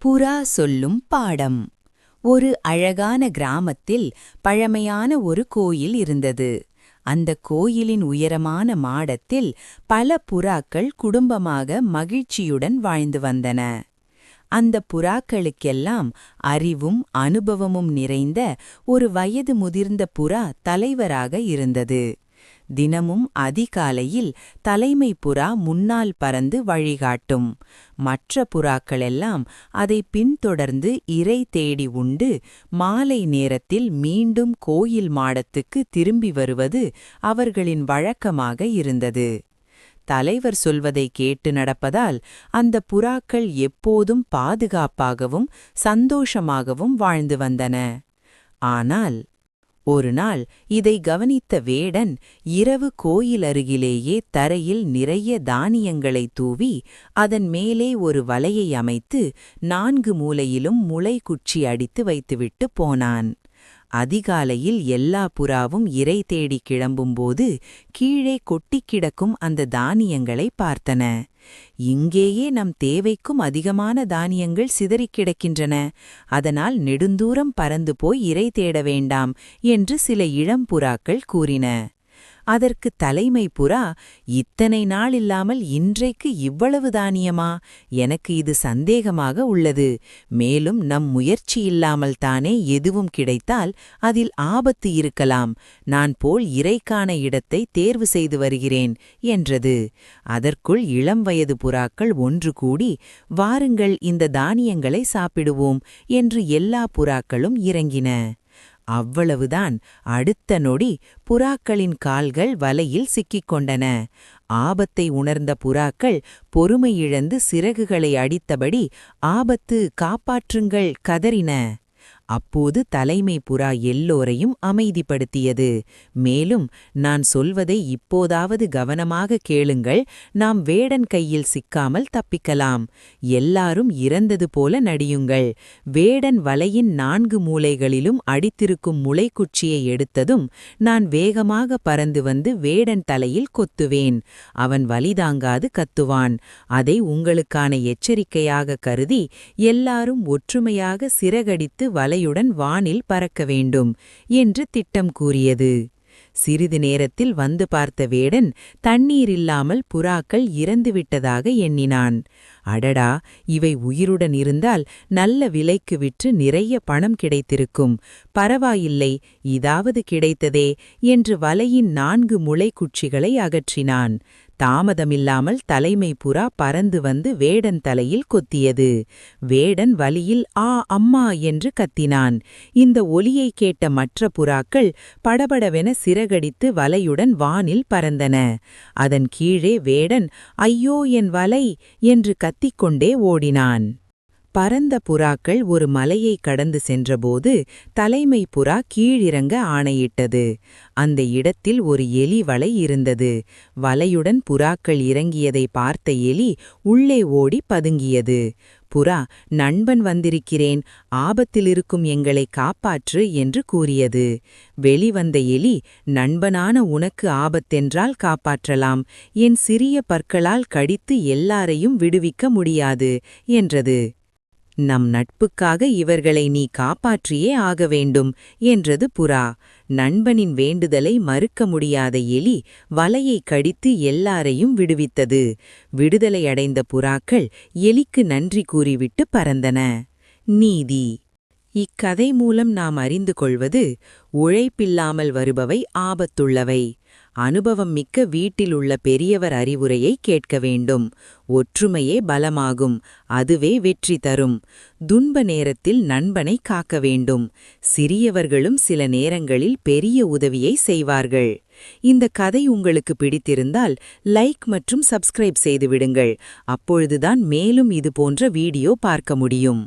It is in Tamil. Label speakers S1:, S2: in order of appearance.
S1: புறா சொல்லும் பாடம். ஒரு அழகான கிராமத்தில் பழமையான ஒரு கோயில் இருந்தது. அந்த கோயிலின் உயரமான மாடத்தில் பல புறாக்கள் குடும்பமாக மகிழ்ச்சியுடன் வாழ்ந்து வந்தன. அந்த புறாக்களுக்கெல்லாம் அறிவும் அனுபவமும் நிறைந்த ஒரு வயது முதிர்ந்த புறா தலைவராக இருந்தது. தினமும் அதிகாலையில் தலைமை புறா முன்னால் பறந்து வழிகாட்டும். மற்ற புறாக்களெல்லாம் அதை பின்தொடர்ந்து இரை தேடி உண்டு மாலை நேரத்தில் மீண்டும் கோயில் மாடத்துக்கு திரும்பி வருவது அவர்களின் வழக்கமாக இருந்தது. தலைவர் சொல்வதை கேட்டு நடப்பதால் அந்த புறாக்கள் எப்போதும் பாதுகாப்பாகவும் சந்தோஷமாகவும் வாழ்ந்து வந்தன. ஆனால் ஒரு நாள் இதை கவனித்த வேடன் இரவு கோயில் அருகிலேயே தரையில் நிறைய தானியங்களை தூவி அதன் மேலே ஒரு வலையை அமைத்து 4 மூலையிலும் முளைக்குச்சி அடித்து வைத்துவிட்டு போனான். அதிகாலையில் எல்லா புறாவும் இரை தேடி கிளம்பும்போது கீழே கொட்டிக் கிடக்கும் அந்த தானியங்களை பார்த்தன. இங்கேயே நம் தேவைக்கும் அதிகமான தானியங்கள் சிதறிக் கிடக்கின்றன. அதனால் நெடுந்தூரம் பறந்து போய் இரை தேட வேண்டாம் என்று சில இளம் புறாக்கள் கூறின. அதற்கு தலைமை புறா, இத்தனை நாள் இல்லாமல் இன்றைக்கு இவ்வளவு தானியமா? எனக்கு இது சந்தேகமாக உள்ளது. மேலும் நம் முயற்சி இல்லாமல் தானே எதுவும் கிடைத்தால் அதில் ஆபத்து இருக்கலாம். நான் போல் இரைக்கான இடத்தை தேர்வு செய்து வருகிறேன் என்றது. அதற்குள் இளம் வயது புறாக்கள் ஒன்று கூடி, வாருங்கள் இந்த தானியங்களை சாப்பிடுவோம் என்று எல்லா புறாக்களும் இறங்கின. அவ்வளவுதான். அடுத்த நொடி புறாக்களின் கால்கள் வலையில் சிக்கிக் கொண்டன. ஆபத்தை உணர்ந்த புறாக்கள் பொறுமை இழந்து சிறகுகளை அடித்தபடி ஆபத்து, காப்பாற்றுங்கள் கதறின. அப்போது தலைமை புறா எல்லோரையும் அமைதிப்படுத்தியது. மேலும், நான் சொல்வதை இப்போதாவது கவனமாக கேளுங்கள். நாம் வேடன் கையில் சிக்காமல் தப்பிக்கலாம். எல்லாரும் இறந்தது போல நடியுங்கள். வேடன் வலையின் 4 மூலைகளிலும் அடித்திருக்கும் முளைக்குச்சியை எடுத்ததும் நான் வேகமாக பறந்து வந்து வேடன் தலையில் கொத்துவேன். அவன் வலிதாங்காது கத்துவான். அதை உங்களுக்கான எச்சரிக்கையாக கருதி எல்லாரும் ஒற்றுமையாக சிறகடித்து வலையுடன் வானில் பறக்க வேண்டும் என்று திட்டம் கூறியது. சிறிது நேரத்தில் வந்து பார்த்த வேடன் தண்ணீர் இல்லாமல் புறாக்கள் இறந்துவிட்டதாக எண்ணினான். அடடா, இவை உயிருடன் இருந்தால் நல்ல விலைக்கு விற்று நிறைய பணம் கிடைத்திருக்கும். பரவாயில்லை, இதாவது கிடைத்ததே என்று வலையின் 4 முளைக்குச்சிகளை அகற்றினான். தாமதமில்லாமல் தலைமை புறா பறந்து வந்து வேடன் தலையில் கொத்தியது. வேடன் வலியில் ஆ அம்மா என்று கத்தினான். இந்த ஒலியை கேட்ட மற்ற புறாக்கள் படபடவென சிறகடித்து வலையுடன் வானில் பறந்தன. அதன் கீழே வேடன் ஐயோ என் வலை என்று கத்திக்கொண்டே ஓடினான். பறந்த புறாக்கள் ஒரு மலையை கடந்து சென்றபோது தலைமை புறா கீழிறங்க ஆணையிட்டது. அந்த இடத்தில் ஒரு எலி வலை இருந்தது. வலையுடன் புறாக்கள் இறங்கியதை பார்த்த எலி உள்ளே ஓடி பதுங்கியது. புறா, நண்பன் வந்திருக்கிறேன், ஆபத்திலிருக்கும் எங்களை காப்பாற்று என்று கூறியது. வெளிவந்த எலி, நண்பனான உனக்கு ஆபத்தென்றால் காப்பாற்றலாம், என் சிறிய பற்களால் கடித்து எல்லாரையும் விடுவிக்க முடியாது என்றது. நம் நட்புக்காக இவர்களை நீ காப்பாற்றியே ஆக வேண்டும் என்றது புறா. நண்பனின் வேண்டுதலை மறுக்க முடியாத எலி வலையை கடித்து எல்லாரையும் விடுவித்தது. விடுதலை அடைந்த புறாக்கள் எலிக்கு நன்றி கூறிவிட்டு பறந்தன. நீதி. இக்கதை மூலம் நாம் அறிந்து கொள்வது, உழைப்பில்லாமல் வருபவை ஆபத்துள்ளவை. அனுபவம் மிக்க வீட்டில் உள்ள பெரியவர் அறிவுரையை கேட்க வேண்டும். ஒற்றுமையே பலமாகும், அதுவே வெற்றி தரும். துன்ப நேரத்தில் நண்பனை காக்க வேண்டும். சிறியவர்களும் சில நேரங்களில் பெரிய உதவியை செய்வார்கள். இந்த கதை உங்களுக்கு பிடித்திருந்தால் லைக் மற்றும் சப்ஸ்கிரைப் செய்து விடுங்கள். அப்பொழுதுதான் மேலும் இது போன்ற வீடியோ பார்க்க முடியும்.